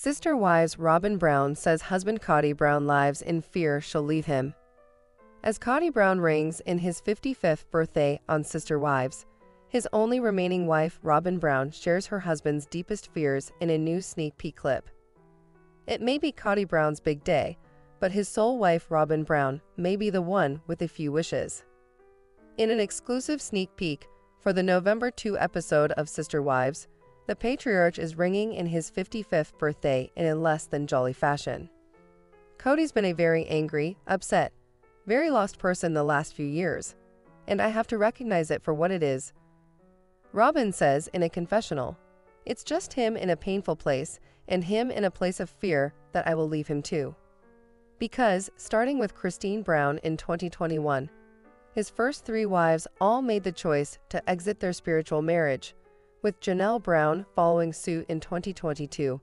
Sister Wives Robyn Brown says husband Kody Brown lives in fear she'll leave him. As Kody Brown rings in his 55th birthday on Sister Wives, his only remaining wife Robyn Brown shares her husband's deepest fears in a new sneak peek clip. It may be Kody Brown's big day, but his sole wife Robyn Brown may be the one with a few wishes. In an exclusive sneak peek for the November 2 episode of Sister Wives, the patriarch is ringing in his 55th birthday in a less than jolly fashion. Kody's been a very angry, upset, very lost person the last few years, and I have to recognize it for what it is. Robyn says in a confessional, "It's just him in a painful place and him in a place of fear that I will leave him too." Because, starting with Christine Brown in 2021, his first 3 wives all made the choice to exit their spiritual marriage, with Janelle Brown following suit in 2022,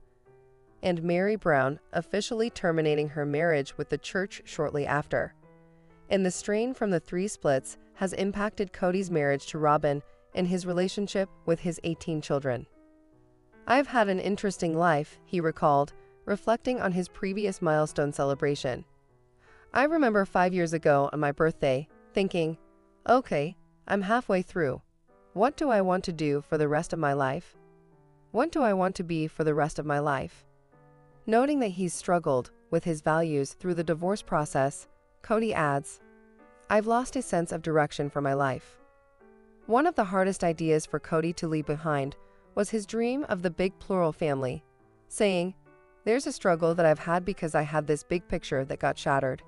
and Mary Brown officially terminating her marriage with the church shortly after. And the strain from the 3 splits has impacted Kody's marriage to Robyn and his relationship with his 18 children. "I've had an interesting life," he recalled, reflecting on his previous milestone celebration. "I remember 5 years ago on my birthday, thinking, okay, I'm halfway through. What do I want to do for the rest of my life? What do I want to be for the rest of my life?" Noting that he's struggled with his values through the divorce process, Kody adds, "I've lost a sense of direction for my life." One of the hardest ideas for Kody to leave behind was his dream of the big plural family, saying, "There's a struggle that I've had because I had this big picture that got shattered."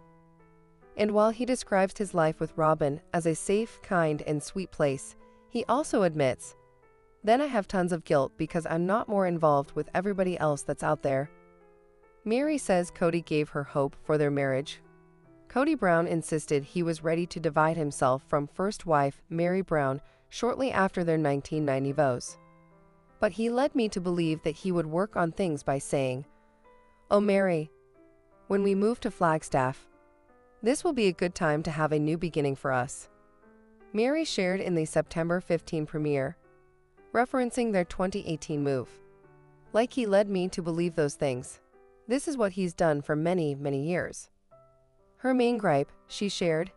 And while he describes his life with Robyn as a safe, kind, and sweet place, he also admits, "Then I have tons of guilt because I'm not more involved with everybody else that's out there." Mary says Kody gave her hope for their marriage. Kody Brown insisted he was ready to divide himself from first wife Mary Brown shortly after their 1990 vows. "But he led me to believe that he would work on things by saying, 'Oh Mary, when we move to Flagstaff, this will be a good time to have a new beginning for us,'" Mary shared in the September 15 premiere, referencing their 2018 move. "Like he led me to believe those things. This is what he's done for many, many years." Her main gripe, she shared,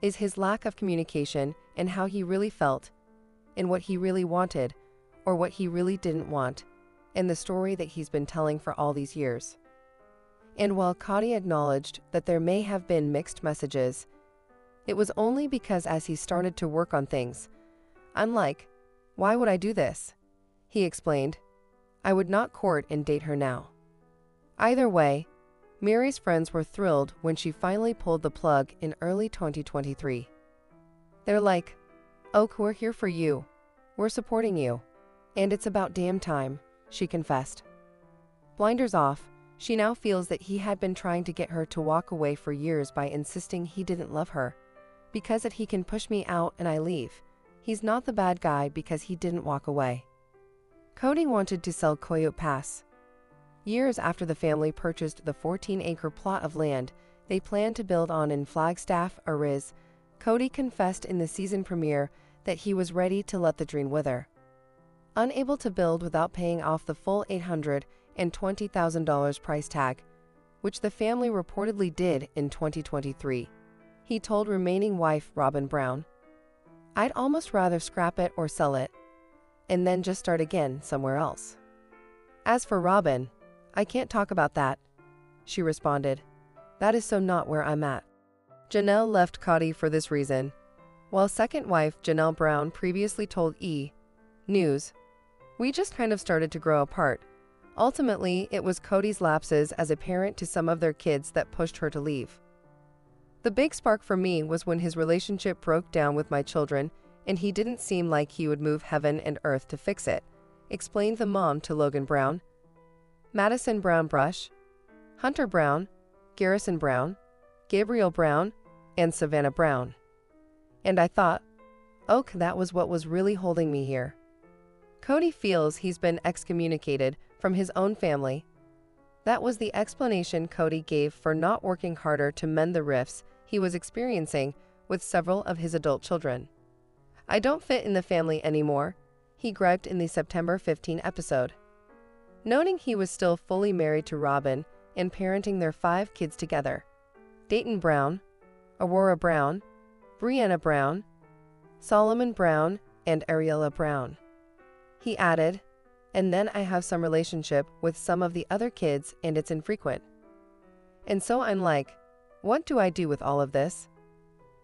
is his lack of communication and how he really felt, and what he really wanted, or what he really didn't want, and the story that he's been telling for all these years. And while Kody acknowledged that there may have been mixed messages, it was only because as he started to work on things, "I'm like, why would I do this?" he explained, "I would not court and date her now." Either way, Mary's friends were thrilled when she finally pulled the plug in early 2023. They're like, "Oh, we're here for you. We're supporting you. And it's about damn time," she confessed. Blinders off, she now feels that he had been trying to get her to walk away for years by insisting he didn't love her. "Because that he can push me out and I leave. He's not the bad guy because he didn't walk away." Kody wanted to sell Coyote Pass. Years after the family purchased the 14-acre plot of land they planned to build on in Flagstaff, Ariz, Kody confessed in the season premiere that he was ready to let the dream wither. Unable to build without paying off the full $820,000 price tag, which the family reportedly did in 2023, he told remaining wife Robyn Brown, "I'd almost rather scrap it or sell it, and then just start again somewhere else." As for Robyn, "I can't talk about that," she responded. "That is so not where I'm at." Janelle left Kody for this reason. While second wife Janelle Brown previously told E! News, "We just kind of started to grow apart. Ultimately, it was Kody's lapses as a parent to some of their kids that pushed her to leave. The big spark for me was when his relationship broke down with my children and he didn't seem like he would move heaven and earth to fix it," explained the mom to Logan Brown, Madison Brown Brush, Hunter Brown, Garrison Brown, Gabriel Brown, and Savannah Brown. "And I thought, oh, that was what was really holding me here." Kody feels he's been excommunicated from his own family. That was the explanation Kody gave for not working harder to mend the rifts he was experiencing with several of his adult children. "I don't fit in the family anymore," he griped in the September 15 episode. noting he was still fully married to Robyn and parenting their 5 kids together: Dayton Brown, Aurora Brown, Brianna Brown, Solomon Brown, and Ariella Brown. He added, "And then I have some relationship with some of the other kids and it's infrequent. And so I'm like, what do I do with all of this?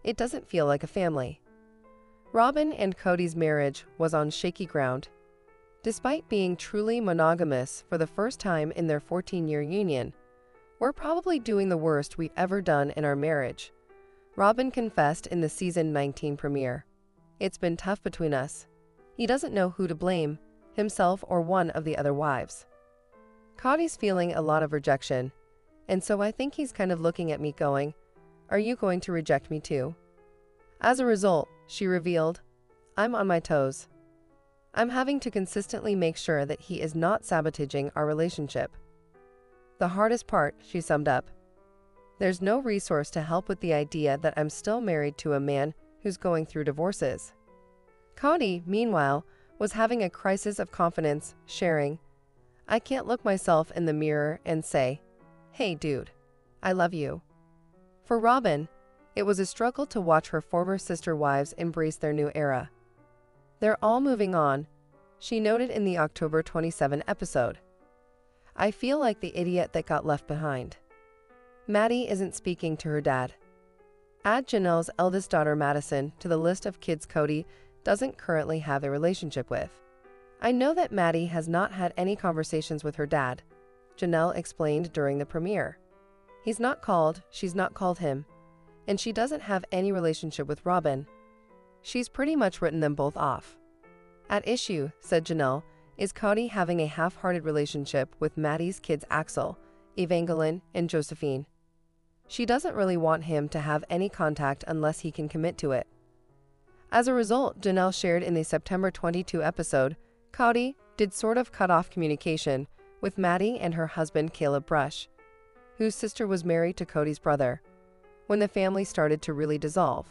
It doesn't feel like a family." Robyn and Kody's marriage was on shaky ground. Despite being truly monogamous for the first time in their 14-year union, "We're probably doing the worst we've ever done in our marriage," Robyn confessed in the season 19 premiere. "It's been tough between us." He doesn't know who to blame, himself or one of the other wives. Kody's feeling a lot of rejection, and so I think he's kind of looking at me going, "Are you going to reject me too?" As a result, she revealed, "I'm on my toes. I'm having to consistently make sure that he is not sabotaging our relationship." The hardest part, she summed up: "There's no resource to help with the idea that I'm still married to a man who's going through divorces." Kody, meanwhile, was having a crisis of confidence, sharing, "I can't look myself in the mirror and say, 'Hey dude, I love you.'" For Robyn, it was a struggle to watch her former sister wives embrace their new era. "They're all moving on," she noted in the October 27 episode. "I feel like the idiot that got left behind." Maddie isn't speaking to her dad. Add Janelle's eldest daughter Madison to the list of kids Kody doesn't currently have a relationship with. "I know that Maddie has not had any conversations with her dad," Janelle explained during the premiere. "He's not called, she's not called him, and she doesn't have any relationship with Robyn. She's pretty much written them both off." "At issue," said Janelle, "is Kody having a half-hearted relationship with Maddie's kids Axel, Evangeline, and Josephine. She doesn't really want him to have any contact unless he can commit to it." As a result, Janelle shared in the September 22 episode, Kody did sort of cut off communication with Maddie and her husband Caleb Brush, whose sister was married to Kody's brother, when the family started to really dissolve.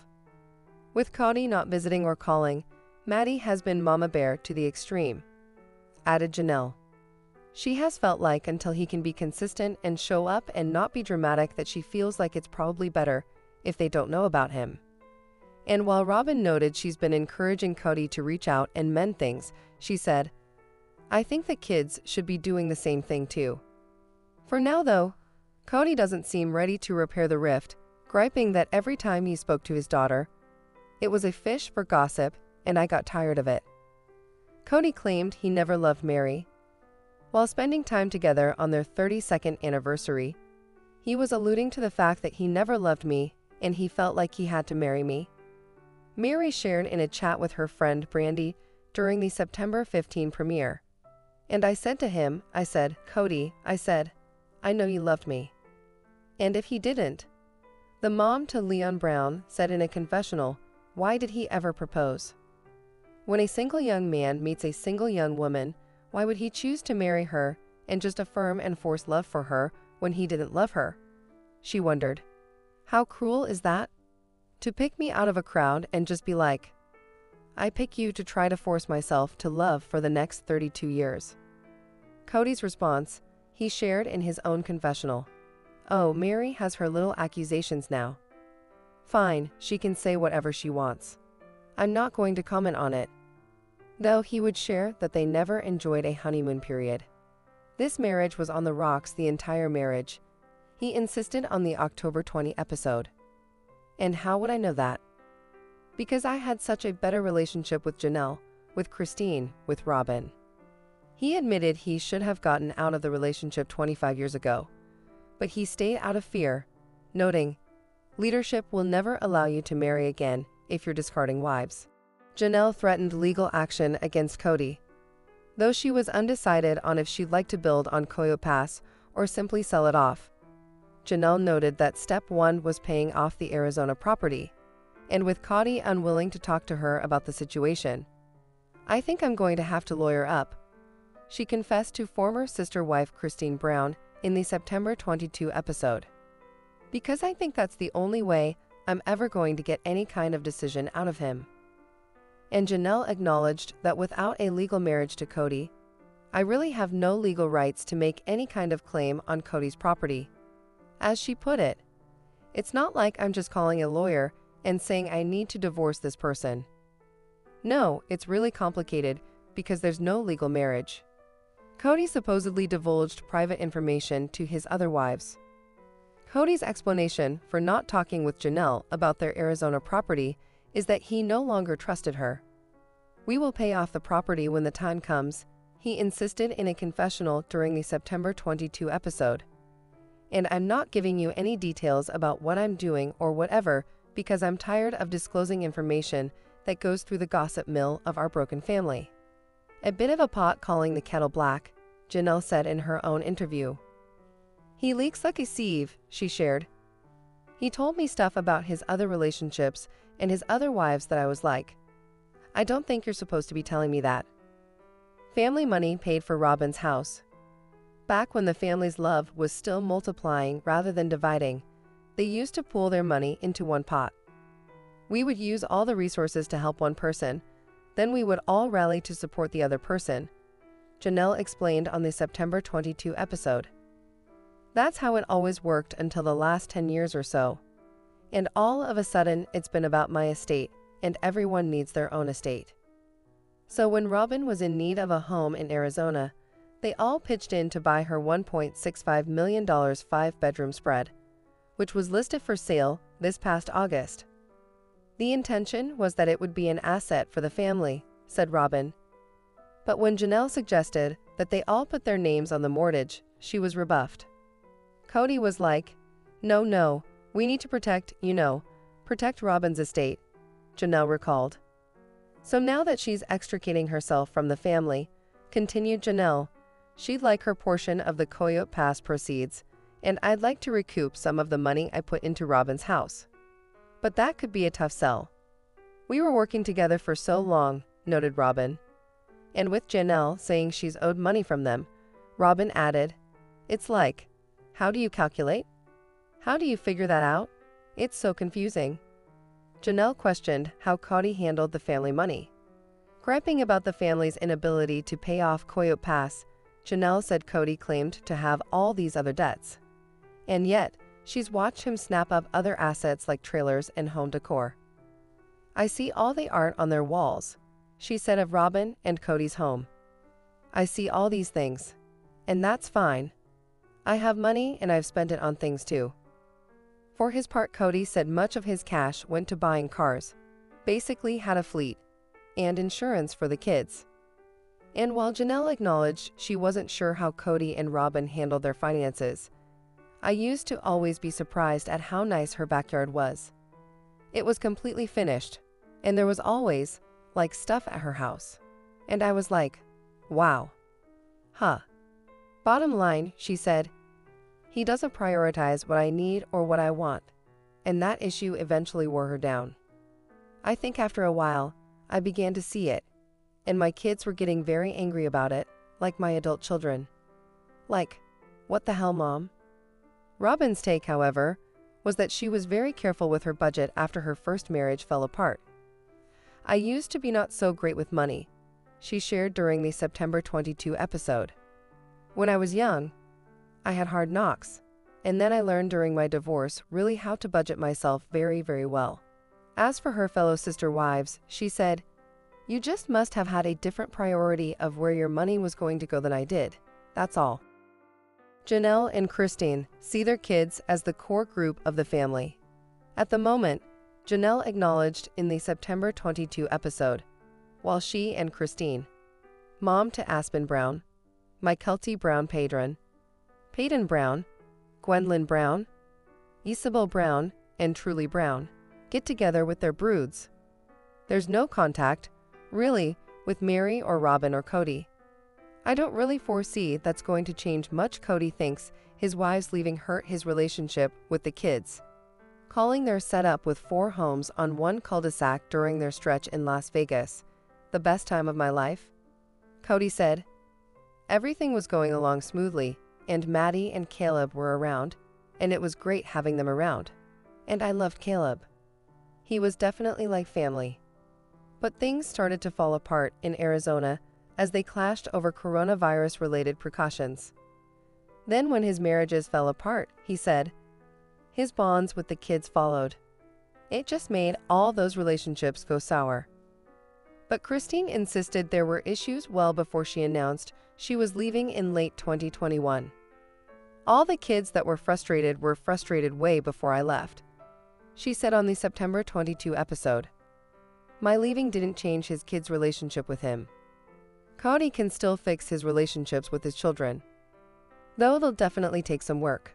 With Kody not visiting or calling, Maddie has been mama bear to the extreme, added Janelle. She has felt like until he can be consistent and show up and not be dramatic that she feels like it's probably better if they don't know about him. And while Robyn noted she's been encouraging Kody to reach out and mend things, she said, "I think the kids should be doing the same thing too." For now though, Kody doesn't seem ready to repair the rift, griping that every time he spoke to his daughter, "It was a fish for gossip and I got tired of it." Kody claimed he never loved Mary. While spending time together on their 32nd anniversary, he was alluding to the fact that he never loved me and he felt like he had to marry me. Mary shared in a chat with her friend Brandy during the September 15 premiere. "And I said to him, I said, 'Kody,' I said, 'I know you loved me.' And if he didn't," the mom to Leon Brown said in a confessional, "why did he ever propose? When a single young man meets a single young woman, why would he choose to marry her and just affirm and force love for her when he didn't love her?" She wondered. "How cruel is that? To pick me out of a crowd and just be like, 'I pick you to try to force myself to love for the next 32 years. Kody's response, he shared in his own confessional. "Oh, Mary has her little accusations now. Fine, she can say whatever she wants. I'm not going to comment on it." Though he would share that they never enjoyed a honeymoon period. This marriage was on the rocks the entire marriage. He insisted on the October 20 episode. "And how would I know that? Because I had such a better relationship with Janelle, with Christine, with Robyn." He admitted he should have gotten out of the relationship 25 years ago, but he stayed out of fear, noting, "Leadership will never allow you to marry again if you're discarding wives." Janelle threatened legal action against Kody. Though she was undecided on if she'd like to build on Koyo Pass or simply sell it off, Janelle noted that step one was paying off the Arizona property, and with Kody unwilling to talk to her about the situation, "I think I'm going to have to lawyer up," she confessed to former sister wife Christine Brown in the September 22 episode. "Because I think that's the only way I'm ever going to get any kind of decision out of him." And Janelle acknowledged that without a legal marriage to Kody, I really have no legal rights to make any kind of claim on Kody's property. As she put it, it's not like I'm just calling a lawyer and saying I need to divorce this person. No, it's really complicated because there's no legal marriage. Kody supposedly divulged private information to his other wives. Kody's explanation for not talking with Janelle about their Arizona property is that he no longer trusted her. "We will pay off the property when the time comes," he insisted in a confessional during the September 22 episode. "And I'm not giving you any details about what I'm doing or whatever because I'm tired of disclosing information that goes through the gossip mill of our broken family." A bit of a pot calling the kettle black, Janelle said in her own interview. "He leaks like a sieve," she shared. "He told me stuff about his other relationships and his other wives that I was like, I don't think you're supposed to be telling me that." Family money paid for Robyn's house. Back when the family's love was still multiplying rather than dividing, they used to pool their money into one pot. "We would use all the resources to help one person, then we would all rally to support the other person," Janelle explained on the September 22 episode. "That's how it always worked until the last 10 years or so. And all of a sudden it's been about my estate, and everyone needs their own estate." So when Robyn was in need of a home in Arizona, they all pitched in to buy her $1.65 million 5-bedroom spread, which was listed for sale this past August. "The intention was that it would be an asset for the family," said Robyn. But when Janelle suggested that they all put their names on the mortgage, she was rebuffed. Kody was like, No, we need to protect Robyn's estate," Janelle recalled. "So now that she's extricating herself from the family," continued Janelle, "she'd like her portion of the Coyote Pass proceeds, and I'd like to recoup some of the money I put into Robyn's house. But that could be a tough sell. We were working together for so long," noted Robyn. And with Janelle saying she's owed money from them, Robyn added, "It's like, how do you calculate? How do you figure that out? It's so confusing." Janelle questioned how Kody handled the family money. Griping about the family's inability to pay off Coyote Pass, Janelle said Kody claimed to have all these other debts. And yet, she's watched him snap up other assets like trailers and home decor. "I see all the art on their walls," she said of Robyn and Kody's home. "I see all these things. And that's fine. I have money and I've spent it on things too." For his part, Kody said much of his cash went to buying cars, basically had a fleet, and insurance for the kids. And while Janelle acknowledged she wasn't sure how Kody and Robyn handled their finances, "I used to always be surprised at how nice her backyard was. It was completely finished, and there was always, like, stuff at her house. And I was like, wow. Huh. Bottom line," she said, "he doesn't prioritize what I need or what I want." And that issue eventually wore her down. "I think after a while, I began to see it, and my kids were getting very angry about it, like my adult children. Like, what the hell, Mom?" Robyn's take, however, was that she was very careful with her budget after her first marriage fell apart. "I used to be not so great with money," she shared during the September 22 episode. "When I was young, I had hard knocks, and then I learned during my divorce really how to budget myself very, very well." As for her fellow sister wives, she said, "You just must have had a different priority of where your money was going to go than I did. That's all." Janelle and Christine see their kids as the core group of the family. At the moment, Janelle acknowledged in the September 22 episode, while she and Christine, mom to Aspen Brown, Mykelti Brown Padron, Peyton Brown, Gwendolyn Brown, Isabel Brown, and Truly Brown, get together with their broods. There's no contact, really, with Mary or Robyn or Kody. I don't really foresee that's going to change much. Kody thinks his wives leaving hurt his relationship with the kids, calling their setup with 4 homes on one cul-de-sac during their stretch in Las Vegas the best time of my life. Kody said, "Everything was going along smoothly, and Maddie and Caleb were around, and it was great having them around. And I loved Caleb. He was definitely like family. But things started to fall apart in Arizona as they clashed over coronavirus-related precautions. Then when his marriages fell apart, he said, his bonds with the kids followed. It just made all those relationships go sour. But Christine insisted there were issues well before she announced she was leaving in late 2021. All the kids that were frustrated way before I left, she said on the September 22 episode. My leaving didn't change his kids' relationship with him. Cody can still fix his relationships with his children, though they'll definitely take some work.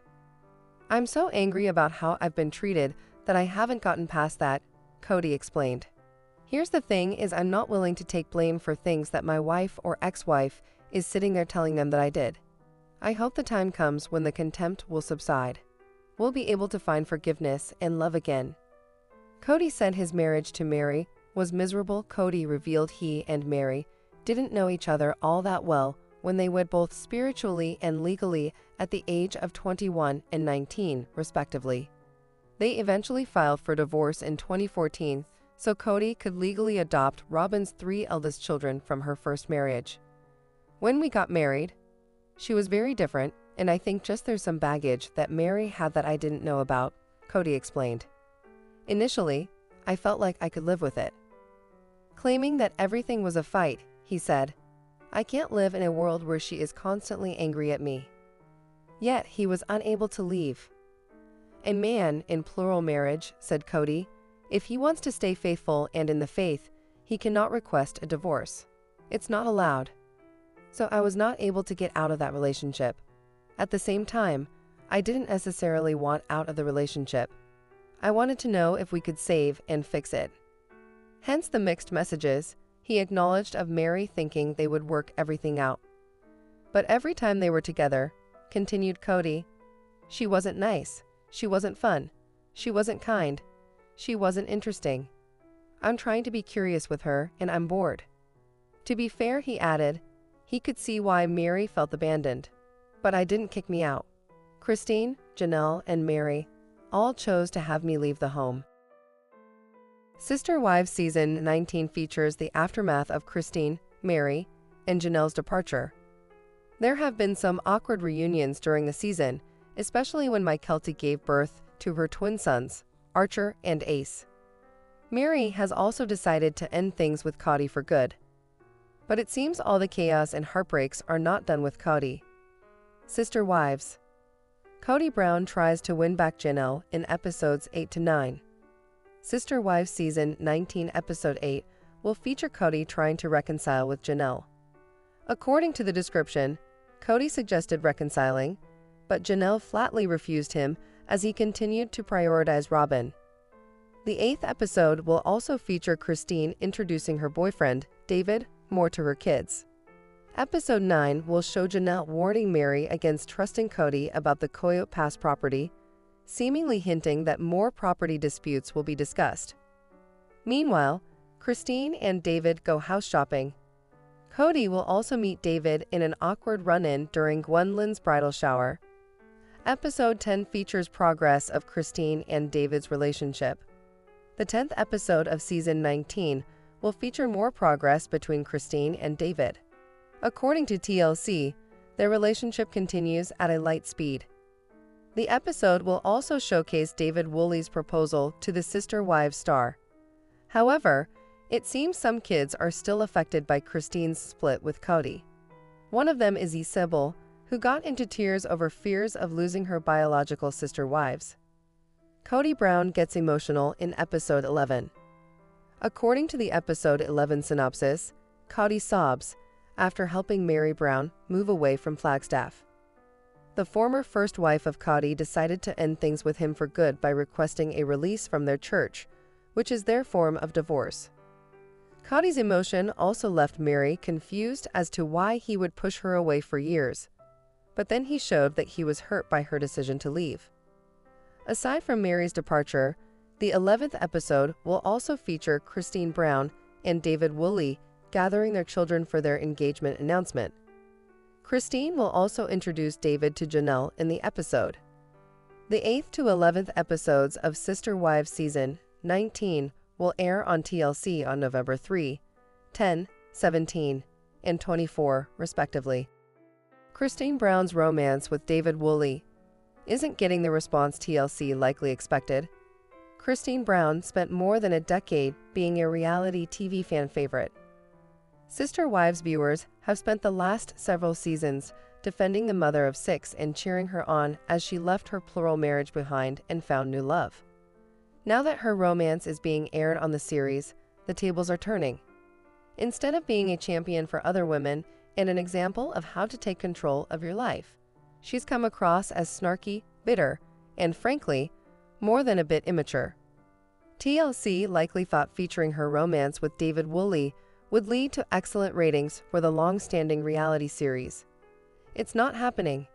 I'm so angry about how I've been treated that I haven't gotten past that, Cody explained. Here's the thing is I'm not willing to take blame for things that my wife or ex-wife is sitting there telling them that I did. I hope the time comes when the contempt will subside. We'll be able to find forgiveness and love again. Cody said his marriage to Mary was miserable. Cody revealed he and Mary didn't know each other all that well when they wed both spiritually and legally at the age of 21 and 19, respectively. They eventually filed for divorce in 2014 so Cody could legally adopt Robyn's 3 eldest children from her first marriage. When we got married, she was very different, and I think just there's some baggage that Mary had that I didn't know about, Cody explained. Initially, I felt like I could live with it. Claiming that everything was a fight, he said, I can't live in a world where she is constantly angry at me. Yet he was unable to leave. A man in plural marriage, said Cody, if he wants to stay faithful and in the faith, he cannot request a divorce. It's not allowed. So I was not able to get out of that relationship. At the same time, I didn't necessarily want out of the relationship. I wanted to know if we could save and fix it. Hence the mixed messages he acknowledged of Mary thinking they would work everything out. But every time they were together, continued Cody, she wasn't nice, she wasn't fun, she wasn't kind, she wasn't interesting. I'm trying to be curious with her and I'm bored. To be fair, he added, he could see why Mary felt abandoned. But I didn't kick me out. Christine, Janelle, and Mary all chose to have me leave the home. Sister Wives Season 19 features the aftermath of Christine, Mary, and Janelle's departure. There have been some awkward reunions during the season, especially when Kody gave birth to her twin sons, Archer and Ace. Mary has also decided to end things with Kody for good. But it seems all the chaos and heartbreaks are not done with Kody. Sister Wives. Kody Brown tries to win back Janelle in episodes 8 to 9. Sister Wives Season 19 Episode 8 will feature Kody trying to reconcile with Janelle. According to the description, Kody suggested reconciling, but Janelle flatly refused him as he continued to prioritize Robyn. The 8th episode will also feature Christine introducing her boyfriend, David, more to her kids. Episode 9 will show Janelle warning Mary against trusting Kody about the Coyote Pass property, seemingly hinting that more property disputes will be discussed. Meanwhile, Christine and David go house shopping. Kody will also meet David in an awkward run-in during Gwendolyn's bridal shower. Episode 10 features progress of Christine and David's relationship. The 10th episode of Season 19 will feature more progress between Christine and David. According to TLC, their relationship continues at a light speed. The episode will also showcase David Woolley's proposal to the Sister Wives star. However, it seems some kids are still affected by Christine's split with Cody. One of them is Sybil, who got into tears over fears of losing her biological sister wives. Kody Brown gets emotional in episode 11. According to the episode 11 synopsis, Kody sobs after helping Mary Brown move away from Flagstaff. The former first wife of Kody decided to end things with him for good by requesting a release from their church, which is their form of divorce. Kody's emotion also left Mary confused as to why he would push her away for years, but then he showed that he was hurt by her decision to leave. Aside from Mary's departure, the 11th episode will also feature Christine Brown and David Woolley gathering their children for their engagement announcement. Christine will also introduce David to Janelle in the episode. The 8th to 11th episodes of Sister Wives Season 19 will air on TLC on November 3, 10, 17, and 24, respectively. Christine Brown's romance with David Woolley isn't getting the response TLC likely expected. Christine Brown spent more than a decade being a reality TV fan favorite. Sister Wives viewers have spent the last several seasons defending the mother of 6 and cheering her on as she left her plural marriage behind and found new love. Now that her romance is being aired on the series, the tables are turning. Instead of being a champion for other women and an example of how to take control of your life, she's come across as snarky, bitter, and frankly, more than a bit immature. TLC likely thought featuring her romance with David Woolley would lead to excellent ratings for the long-standing reality series. It's not happening.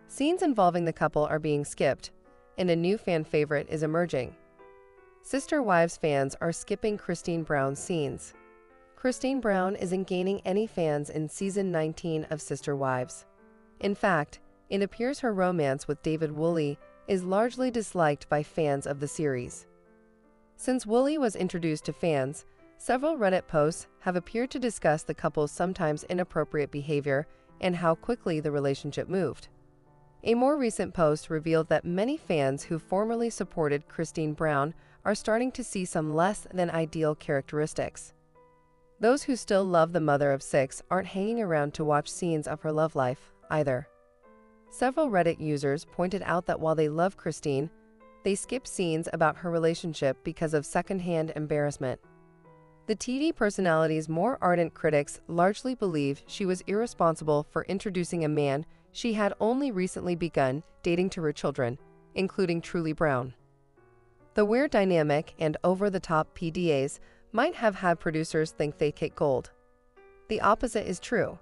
Scenes involving the couple are being skipped, and a new fan favorite is emerging. Sister Wives fans are skipping Christine Brown's scenes. Christine Brown isn't gaining any fans in season 19 of Sister Wives. In fact, it appears her romance with David Woolley is largely disliked by fans of the series. Since Woolley was introduced to fans, several Reddit posts have appeared to discuss the couple's sometimes inappropriate behavior and how quickly the relationship moved. A more recent post revealed that many fans who formerly supported Christine Brown are starting to see some less than ideal characteristics. Those who still love the mother of 6 aren't hanging around to watch scenes of her love life, either. Several Reddit users pointed out that while they love Christine, they skip scenes about her relationship because of secondhand embarrassment. The TV personality's more ardent critics largely believe she was irresponsible for introducing a man she had only recently begun dating to her children, including Truly Brown. The weird dynamic and over-the-top PDAs might have had producers think they hit gold. The opposite is true.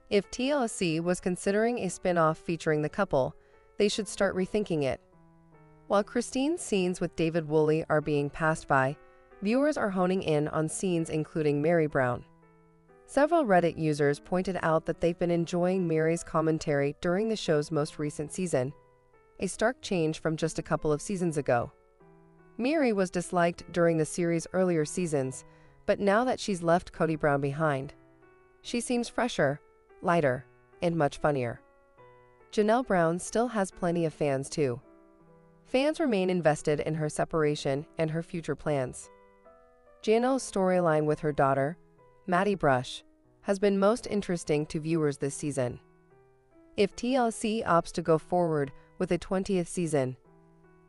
If TLC was considering a spin-off featuring the couple, they should start rethinking it. While Christine's scenes with David Woolley are being passed by, viewers are honing in on scenes including Mary Brown. Several Reddit users pointed out that they've been enjoying Mary's commentary during the show's most recent season, a stark change from just a couple of seasons ago. Mary was disliked during the series' earlier seasons, but now that she's left Cody Brown behind, she seems fresher, lighter, and much funnier. Janelle Brown still has plenty of fans too. Fans remain invested in her separation and her future plans. Janelle's storyline with her daughter, Maddie Brush, has been most interesting to viewers this season. If TLC opts to go forward with a 20th season,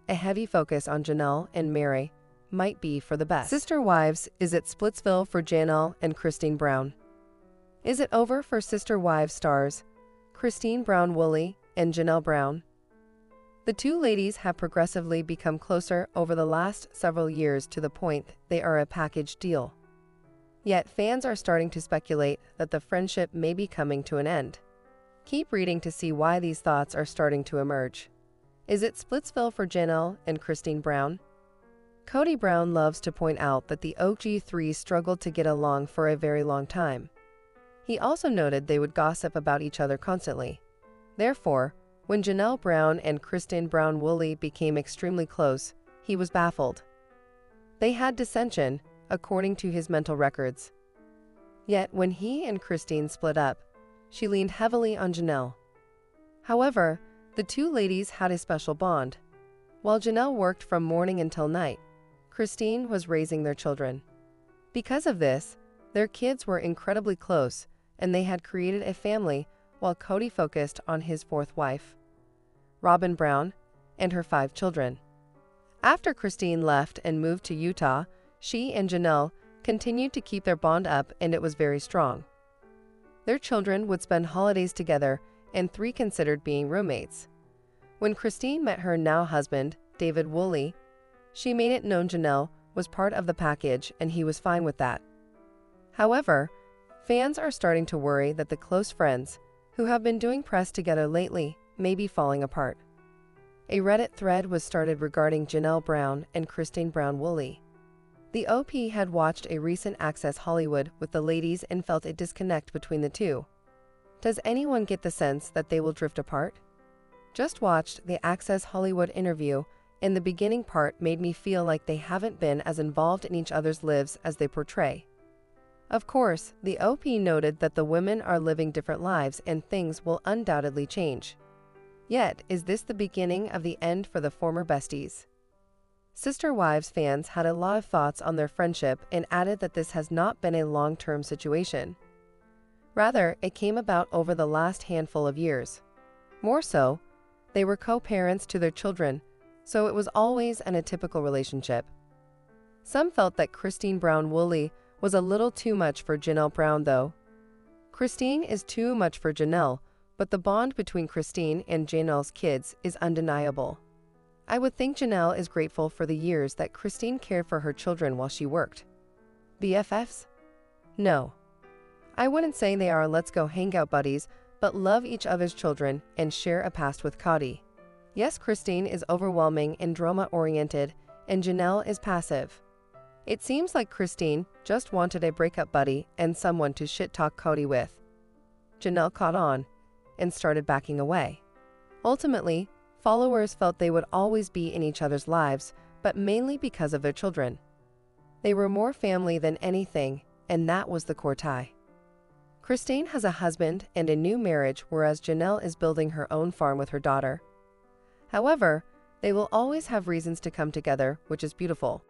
a heavy focus on Janelle and Mary might be for the best. Sister Wives is at Splitsville for Janelle and Christine Brown. Is it over for Sister Wives stars Christine Brown Woolley and Janelle Brown? The two ladies have progressively become closer over the last several years to the point they are a package deal. Yet fans are starting to speculate that the friendship may be coming to an end. Keep reading to see why these thoughts are starting to emerge. Is it Splitsville for Janelle and Christine Brown? Cody Brown loves to point out that the OG3 struggled to get along for a very long time. He also noted they would gossip about each other constantly. Therefore, when Janelle Brown and Christine Brown Woolley became extremely close, he was baffled. They had dissension, according to his mental records. Yet when he and Christine split up, she leaned heavily on Janelle. However, the two ladies had a special bond. While Janelle worked from morning until night, Christine was raising their children. Because of this, their kids were incredibly close, and they had created a family while Cody focused on his fourth wife, Robyn Brown, and her 5 children. After Christine left and moved to Utah, she and Janelle continued to keep their bond up, and it was very strong. Their children would spend holidays together, and 3 considered being roommates. When Christine met her now husband, David Woolley, she made it known Janelle was part of the package and he was fine with that. However, fans are starting to worry that the close friends, who have been doing press together lately, may be falling apart. A Reddit thread was started regarding Janelle Brown and Christine Brown Woolley. The OP had watched a recent Access Hollywood with the ladies and felt a disconnect between the two. Does anyone get the sense that they will drift apart? Just watched the Access Hollywood interview, and the beginning part made me feel like they haven't been as involved in each other's lives as they portray. Of course, the OP noted that the women are living different lives and things will undoubtedly change. Yet, is this the beginning of the end for the former besties? Sister Wives fans had a lot of thoughts on their friendship and added that this has not been a long-term situation. Rather, it came about over the last handful of years. More so, they were co-parents to their children, so it was always an atypical relationship. Some felt that Christine Brown-Woolley was a little too much for Janelle Brown though. Christine is too much for Janelle, but the bond between Christine and Janelle's kids is undeniable. I would think Janelle is grateful for the years that Christine cared for her children while she worked. BFFs? No. I wouldn't say they are let's go hang out buddies, but love each other's children and share a past with Kody. Yes, Christine is overwhelming and drama-oriented, and Janelle is passive. It seems like Christine just wanted a breakup buddy and someone to shit-talk Kody with. Janelle caught on and started backing away. Ultimately, followers felt they would always be in each other's lives, but mainly because of their children. They were more family than anything, and that was the core tie. Christine has a husband and a new marriage, whereas Janelle is building her own farm with her daughter. However, they will always have reasons to come together, which is beautiful.